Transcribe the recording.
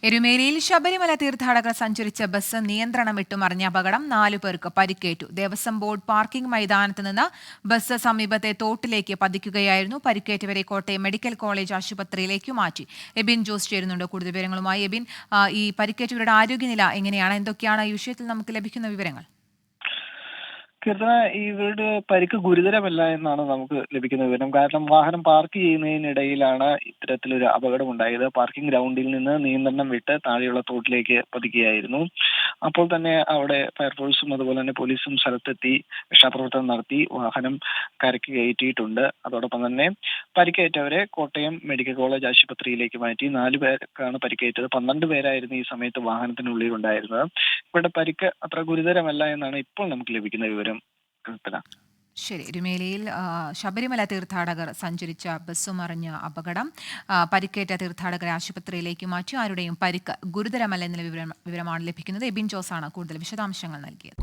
എരുമേലിയിൽ ശബരിമല തീർത്ഥാടകർ സഞ്ചരിച്ച ബസ് നിയന്ത്രണം വിട്ടുമറിഞ്ഞ അപകടം 4 പേർക്ക് പരിക്കേറ്റു. ദേവസ്വം ബോർഡ് പാർക്കിംഗ് മൈതാനത്ത് നിന്ന് ബസ് സമീപത്തെ തോട്ടിലേക്ക് പതിക്കുകയായിരുന്നു. പരിക്കേറ്റവരെ കോട്ടയം മെഡിക്കൽ കോളേജ് ആശുപത്രിയിലേക്ക് മാറ്റി. എബിൻ ജോസ് ചേരുന്നുണ്ട് കൂടുതൽ വിവരങ്ങളുമായി. എബിൻ, ഈ പരിക്കേറ്റവരുടെ ആരോഗ്യനില എങ്ങനെയാണ്? എന്തൊക്കെയാണ് ഈ വിഷയത്തിൽ നമുക്ക് ലഭിക്കുന്ന വിവരങ്ങൾ? കീർത്തന, ഇവരുടെ പരിക്ക് ഗുരുതരമല്ല എന്നാണ് നമുക്ക് ലഭിക്കുന്ന വിവരം. കാരണം വാഹനം പാർക്ക് ചെയ്യുന്നതിനിടയിലാണ് ഇത്തരത്തിലൊരു അപകടം ഉണ്ടായത്. പാർക്കിംഗ് ഗ്രൗണ്ടിൽ നിന്ന് നിയന്ത്രണം വിട്ട് താഴെയുള്ള തോട്ടിലേക്ക് പതിക്കുകയായിരുന്നു. അപ്പോൾ തന്നെ അവിടെ ഫയർഫോഴ്സും അതുപോലെ തന്നെ പോലീസും സ്ഥലത്തെത്തി രക്ഷാപ്രവർത്തനം നടത്തി വാഹനം കരയ്ക്ക് കയറ്റിയിട്ടുണ്ട്. അതോടൊപ്പം തന്നെ പരിക്കേറ്റവരെ കോട്ടയം മെഡിക്കൽ കോളേജ് ആശുപത്രിയിലേക്ക് മാറ്റി. 4 പേർക്കാണ് പരിക്കേറ്റത്. 12 പേരായിരുന്നു ഈ സമയത്ത് വാഹനത്തിനുള്ളിൽ ഉണ്ടായിരുന്നത്. ഇവരുടെ പരിക്ക് അത്ര ഗുരുതരമല്ല എന്നാണ് ഇപ്പോൾ നമുക്ക് ലഭിക്കുന്ന വിവരം. ശരി, എരുമേലിയിൽ ശബരിമല തീർത്ഥാടകർ സഞ്ചരിച്ച ബസ് മറിഞ്ഞ അപകടം. പരിക്കേറ്റ തീർത്ഥാടകരെ ആശുപത്രിയിലേക്ക് മാറ്റി. ആരുടെയും പരിക്ക് ഗുരുതരമല്ല എന്ന വിവരമാണ് ലഭിക്കുന്നത്. എബിൻ ജോസാണ് കൂടുതൽ വിശദാംശങ്ങൾ നൽകിയത്.